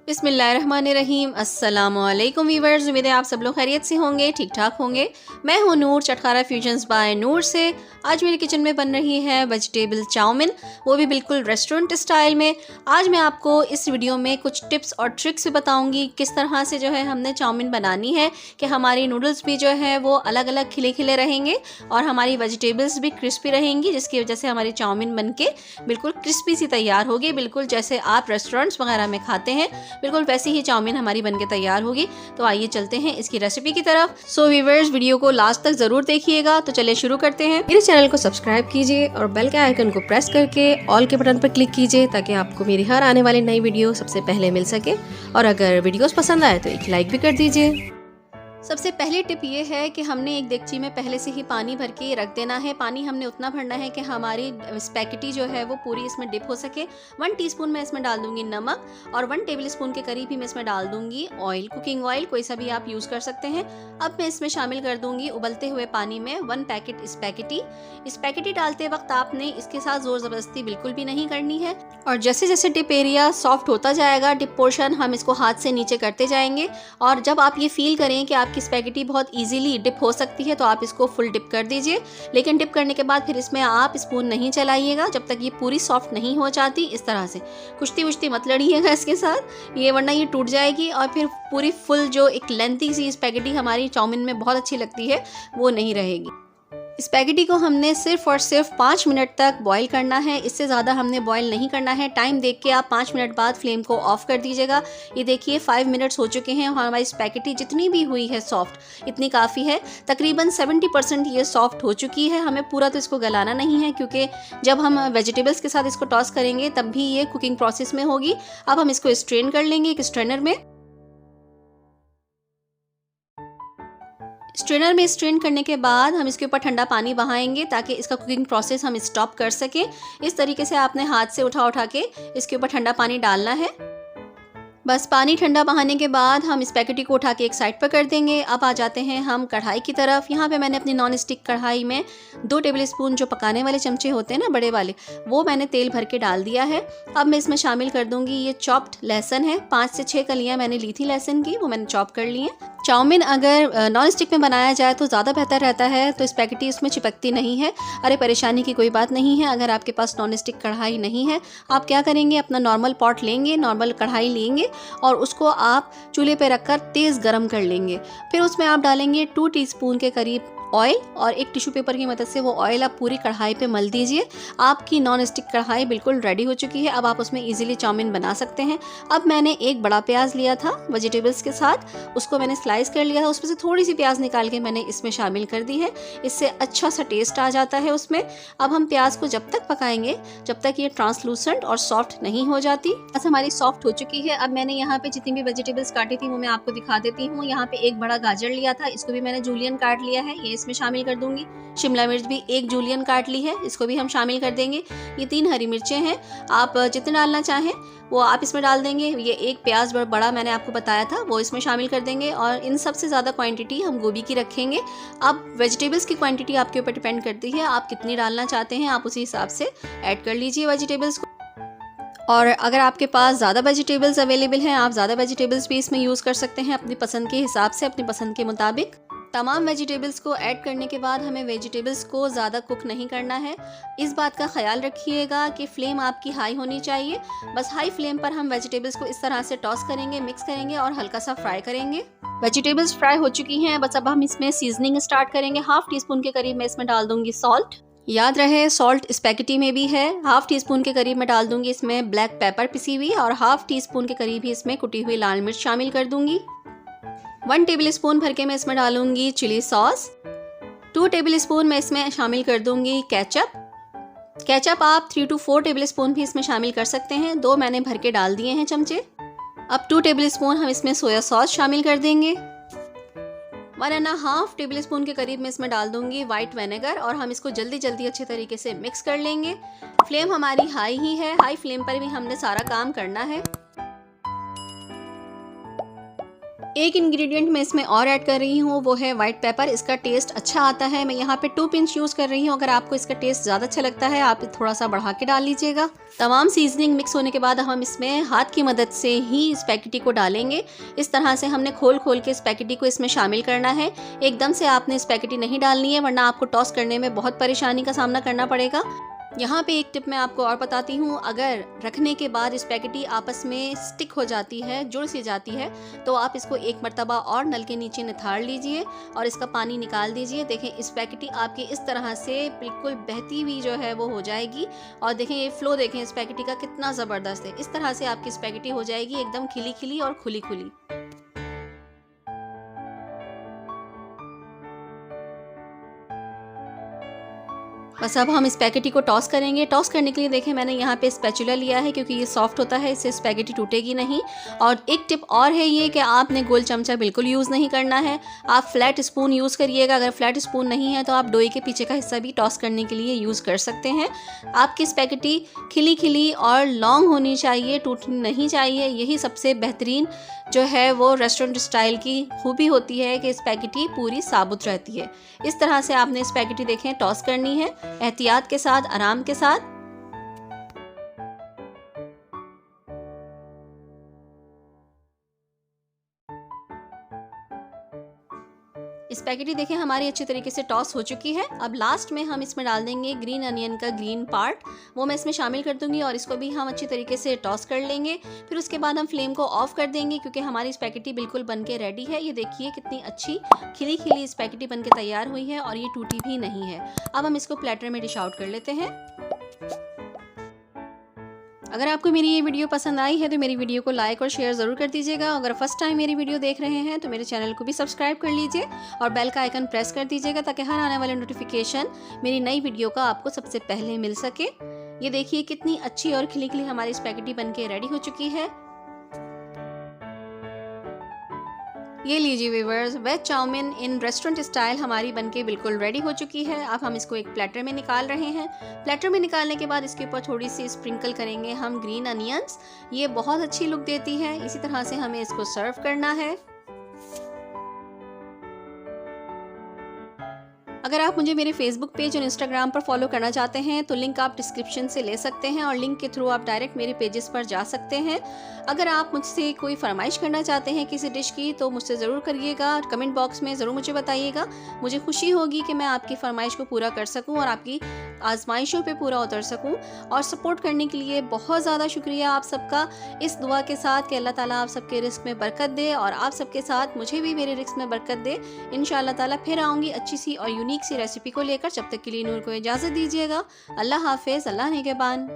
बिस्मिल्लाहिर्रहमानिर्रहीम। अस्सलामुअलैकुम वीवर्स, उम्मीद है आप सब लोग खैरियत से होंगे, ठीक ठाक होंगे। मैं हूँ नूर, चटखारा फ्यूजन्स बाय नूर से। आज मेरे किचन में बन रही है वेजिटेबल चाउमिन, वो भी बिल्कुल रेस्टोरेंट स्टाइल में। आज मैं आपको इस वीडियो में कुछ टिप्स और ट्रिक्स भी बताऊंगी किस तरह से जो है हमने चाउमिन बनानी है कि हमारी नूडल्स भी जो है वो अलग अलग खिले खिले रहेंगे और हमारी वेजिटेबल्स भी क्रिस्पी रहेंगी, जिसकी वजह से हमारी चाउमिन बन के बिल्कुल क्रिस्पी सी तैयार होगी। बिल्कुल जैसे आप रेस्टोरेंट्स वगैरह में खाते हैं, बिल्कुल वैसी ही चाउमीन हमारी बनके तैयार होगी। तो आइए चलते हैं इसकी रेसिपी की तरफ। सो व्यूअर्स, वीडियो को लास्ट तक जरूर देखिएगा। तो चलिए शुरू करते हैं। मेरे चैनल को सब्सक्राइब कीजिए और बेल के आइकन को प्रेस करके ऑल के बटन पर क्लिक कीजिए ताकि आपको मेरी हर आने वाली नई वीडियो सबसे पहले मिल सके। और अगर वीडियोस पसंद आए तो एक लाइक भी कर दीजिए। सबसे पहली टिप ये है कि हमने एक देगची में पहले से ही पानी भर के रख देना है। पानी हमने उतना भरना है कि हमारी स्पैगेटी जो है वो पूरी इसमें डिप हो सके। 1 टीस्पून मैं इसमें डाल दूंगी नमक और 1 टेबलस्पून के करीब ही मैं इसमें डाल दूंगी ऑयल, कुकिंग ऑयल, कोई सा भी आप यूज़ कर सकते हैं। अब मैं इसमें शामिल कर दूंगी उबलते हुए पानी में 1 पैकेट स्पैगेटी। स्पैगेटी डालते वक्त आपने इसके साथ जोर ज़बरदस्ती बिल्कुल भी नहीं करनी है। और जैसे जैसे डिप एरिया सॉफ्ट होता जाएगा, डिप पोर्शन, हम इसको हाथ से नीचे करते जाएंगे। और जब आप ये फील करें कि आपकी स्पैगेटी बहुत इजीली डिप हो सकती है तो आप इसको फुल डिप कर दीजिए। लेकिन डिप करने के बाद फिर इसमें आप स्पून नहीं चलाइएगा जब तक ये पूरी सॉफ्ट नहीं हो जाती। इस तरह से कुश्ती वुश्ती मत लड़िएगा इसके साथ, ये वरना ये टूट जाएगी और फिर पूरी फुल जो एक लेंथी सी स्पैगेटी हमारी चाउमीन में बहुत अच्छी लगती है वो नहीं रहेगी। स्पैगेटी को हमने सिर्फ और सिर्फ 5 मिनट तक बॉईल करना है, इससे ज़्यादा हमने बॉईल नहीं करना है। टाइम देख के आप 5 मिनट बाद फ्लेम को ऑफ कर दीजिएगा। ये देखिए 5 मिनट्स हो चुके हैं और हमारी स्पैगेटी जितनी भी हुई है सॉफ्ट, इतनी काफ़ी है। तकरीबन 70% ये सॉफ्ट हो चुकी है। हमें पूरा तो इसको गलाना नहीं है क्योंकि जब हम वेजिटेबल्स के साथ इसको टॉस करेंगे तब भी ये कुकिंग प्रोसेस में होगी। अब हम इसको स्ट्रेन कर लेंगे एक स्ट्रेनर में। स्ट्रेनर में स्ट्रेन करने के बाद हम इसके ऊपर ठंडा पानी बहाएंगे ताकि इसका कुकिंग प्रोसेस हम स्टॉप कर सकें। इस तरीके से आपने हाथ से उठा उठा के इसके ऊपर ठंडा पानी डालना है। बस पानी ठंडा बहाने के बाद हम स्पैगेटी को उठा के एक साइड पर कर देंगे। अब आ जाते हैं हम कढ़ाई की तरफ। यहाँ पे मैंने अपनी नॉन स्टिक कढ़ाई में 2 टेबलस्पून जो पकाने वाले चमचे होते हैं ना बड़े वाले, वो मैंने तेल भर के डाल दिया है। अब मैं इसमें शामिल कर दूंगी ये चॉप्ड लहसुन है। 5 से 6 कलियाँ मैंने ली थी लहसुन की, वो मैंने चॉप कर ली हैं। चाउमीन अगर नॉन स्टिक में बनाया जाए तो ज़्यादा बेहतर रहता है, तो स्पैगेटी उसमें चिपकती नहीं है। अरे परेशानी की कोई बात नहीं है। अगर आपके पास नॉन स्टिक कढ़ाई नहीं है, आप क्या करेंगे, अपना नॉर्मल पॉट लेंगे, नॉर्मल कढ़ाई लेंगे और उसको आप चूल्हे पे रखकर तेज़ गरम कर लेंगे। फिर उसमें आप डालेंगे 2 टीस्पून के करीब ऑयल और एक टिश्यू पेपर की मदद से वो ऑयल आप पूरी कढ़ाई पे मल दीजिए। आपकी नॉन स्टिक कढ़ाई बिल्कुल रेडी हो चुकी है। अब आप उसमें इजीली चाउमीन बना सकते हैं। अब मैंने एक बड़ा प्याज लिया था वेजिटेबल्स के साथ, उसको मैंने स्लाइस कर लिया था। उसमें से थोड़ी सी प्याज निकाल के मैंने इसमें शामिल कर दी है, इससे अच्छा सा टेस्ट आ जाता है उसमें। अब हम प्याज को जब तक पकाएंगे जब तक ये ट्रांसलूसेंट और सॉफ्ट नहीं हो जाती। बस हमारी सॉफ्ट हो चुकी है। अब मैंने यहाँ पे जितनी भी वेजिटेबल्स काटी थी वो मैं आपको दिखा देती हूँ। यहाँ पे एक बड़ा गाजर लिया था, इसको भी मैंने जूलियन काट लिया है, ये इसमें शामिल कर दूंगी। शिमला मिर्च भी एक जूलियन काट ली है, इसको भी हम शामिल कर देंगे। ये 3 हरी मिर्चें हैं, आप जितने डालना चाहें वो आप इसमें डाल देंगे। ये एक प्याज बड़ा मैंने आपको बताया था वो इसमें शामिल कर देंगे। और इन सबसे ज़्यादा क्वांटिटी हम गोभी की रखेंगे। अब वेजिटेबल्स की क्वांटिटी आपके ऊपर डिपेंड करती है, आप कितनी डालना चाहते हैं आप उसी हिसाब से ऐड कर लीजिए वेजिटेबल्स को। और अगर आपके पास ज़्यादा वेजिटेबल्स अवेलेबल हैं, आप ज़्यादा वेजिटेबल्स भी इसमें यूज़ कर सकते हैं अपनी पसंद के हिसाब से, अपनी पसंद के मुताबिक। तमाम वेजिटेबल्स को ऐड करने के बाद हमें वेजिटेबल्स को ज़्यादा कुक नहीं करना है। इस बात का ख्याल रखिएगा कि फ्लेम आपकी हाई होनी चाहिए। बस हाई फ्लेम पर हम वेजिटेबल्स को इस तरह से टॉस करेंगे, मिक्स करेंगे और हल्का सा फ्राई करेंगे। वेजिटेबल्स फ्राई हो चुकी हैं, बस अब हम इसमें सीजनिंग स्टार्ट करेंगे। 1/2 टीस्पून के करीब मैं इसमें डाल दूंगी सॉल्ट। याद रहे सॉल्ट स्पैगेटी में भी है। 1/2 टीस्पून के करीब मैं डाल दूंगी इसमें ब्लैक पेपर पिसी हुई और 1/2 टीस्पून के करीब ही इसमें कुटी हुई लाल मिर्च शामिल कर दूंगी। 1 टेबलस्पून भर के मैं इसमें डालूंगी चिली सॉस। 2 टेबलस्पून मैं इसमें शामिल कर दूंगी केचप। केचप आप 3 to 4 टेबलस्पून भी इसमें शामिल कर सकते हैं, 2 मैंने भर के डाल दिए हैं चमचे। अब 2 टेबलस्पून हम इसमें सोया सॉस शामिल कर देंगे। 1.5 टेबलस्पून के करीब मैं इसमें डाल दूंगी वाइट विनेगर और हम इसको जल्दी जल्दी अच्छे तरीके से मिक्स कर लेंगे। फ्लेम हमारी हाई ही है, हाई फ्लेम पर भी हमने सारा काम करना है। एक इंग्रेडिएंट मैं इसमें और ऐड कर रही हूँ, वो है वाइट पेपर। इसका टेस्ट अच्छा आता है। मैं यहाँ पे 2 पिंच यूज़ कर रही हूँ। अगर आपको इसका टेस्ट ज़्यादा अच्छा लगता है आप थोड़ा सा बढ़ा के डाल लीजिएगा। तमाम सीजनिंग मिक्स होने के बाद हम इसमें हाथ की मदद से ही स्पैगेटी को डालेंगे। इस तरह से हमने खोल खोल के स्पैगेटी को इसमें शामिल करना है। एकदम से आपने स्पैगेटी नहीं डालनी है, वरना आपको टॉस करने में बहुत परेशानी का सामना करना पड़ेगा। यहाँ पे एक टिप मैं आपको और बताती हूँ, अगर रखने के बाद स्पैगेटी आपस में स्टिक हो जाती है, जुड़ सी जाती है, तो आप इसको एक मर्तबा और नल के नीचे निथाड़ लीजिए और इसका पानी निकाल दीजिए। देखें स्पैगेटी आपकी इस तरह से बिल्कुल बहती हुई जो है वो हो जाएगी। और देखें ये फ्लो देखें स्पैगेटी का कितना ज़बरदस्त है। इस तरह से आपकी स्पैगेटी हो जाएगी एकदम खिली खिली और खुली खुली। बस अब हम स्पैगेटी को टॉस करेंगे। टॉस करने के लिए देखें मैंने यहाँ पे स्पैचुला लिया है, क्योंकि ये सॉफ्ट होता है, इससे स्पैगेटी टूटेगी नहीं। और एक टिप और है ये कि आपने गोल चमचा बिल्कुल यूज़ नहीं करना है, आप फ्लैट स्पून यूज़ करिएगा। अगर फ्लैट स्पून नहीं है तो आप डोई के पीछे का हिस्सा भी टॉस करने के लिए यूज़ कर सकते हैं। आपकी स्पैगेटी खिली खिली और लॉन्ग होनी चाहिए, टूटनी नहीं चाहिए। यही सबसे बेहतरीन जो है वो रेस्टोरेंट स्टाइल की खूबी होती है कि स्पैगेटी पूरी साबुत रहती है। इस तरह से आपने स्पैगेटी देखें टॉस करनी है, एहतियात के साथ, आराम के साथ। स्पैगेटी देखें हमारी अच्छी तरीके से टॉस हो चुकी है। अब लास्ट में हम इसमें डाल देंगे ग्रीन अनियन का ग्रीन पार्ट, वो मैं इसमें शामिल कर दूंगी और इसको भी हम अच्छी तरीके से टॉस कर लेंगे। फिर उसके बाद हम फ्लेम को ऑफ कर देंगे, क्योंकि हमारी स्पैगेटी बिल्कुल बनके रेडी है। ये देखिए कितनी अच्छी खिली खिली स्पैगेटी बनके तैयार हुई है और ये टूटी भी नहीं है। अब हम इसको प्लेटर में डिश आउट कर लेते हैं। अगर आपको मेरी ये वीडियो पसंद आई है तो मेरी वीडियो को लाइक और शेयर ज़रूर कर दीजिएगा। अगर फर्स्ट टाइम मेरी वीडियो देख रहे हैं तो मेरे चैनल को भी सब्सक्राइब कर लीजिए और बेल का आइकन प्रेस कर दीजिएगा, ताकि हर आने वाले नोटिफिकेशन मेरी नई वीडियो का आपको सबसे पहले मिल सके। ये देखिए कितनी अच्छी और खिली खिली हमारी स्पैगेटी बनके रेडी हो चुकी है। ये लीजिए व्यूअर्स, वेज चाउमीन इन रेस्टोरेंट स्टाइल हमारी बनके बिल्कुल रेडी हो चुकी है। अब हम इसको एक प्लेटर में निकाल रहे हैं। प्लेटर में निकालने के बाद इसके ऊपर थोड़ी सी स्प्रिंकल करेंगे हम ग्रीन अनियंस। ये बहुत अच्छी लुक देती है। इसी तरह से हमें इसको सर्व करना है। अगर आप मुझे मेरे फेसबुक पेज और इंस्टाग्राम पर फॉलो करना चाहते हैं तो लिंक आप डिस्क्रिप्शन से ले सकते हैं और लिंक के थ्रू आप डायरेक्ट मेरे पेजेस पर जा सकते हैं। अगर आप मुझसे कोई फरमाइश करना चाहते हैं किसी डिश की तो मुझसे ज़रूर करिएगा, कमेंट बॉक्स में ज़रूर मुझे बताइएगा। मुझे खुशी होगी कि मैं आपकी फरमाइश को पूरा कर सकूँ और आपकी आजमाइशों पे पूरा उतर सकूँ। और सपोर्ट करने के लिए बहुत ज़्यादा शुक्रिया आप सबका, इस दुआ के साथ कि अल्लाह ताला आप सबके रिस्क में बरकत दे और आप सबके साथ मुझे भी मेरे रिस्क में बरकत दे। इंशाअल्लाह ताला फिर आऊँगी अच्छी सी और यूनिक सी रेसिपी को लेकर। जब तक के लिए नूर को इजाज़त दीजिएगा। अल्लाह हाफिज़, अल्लाह निगहबान।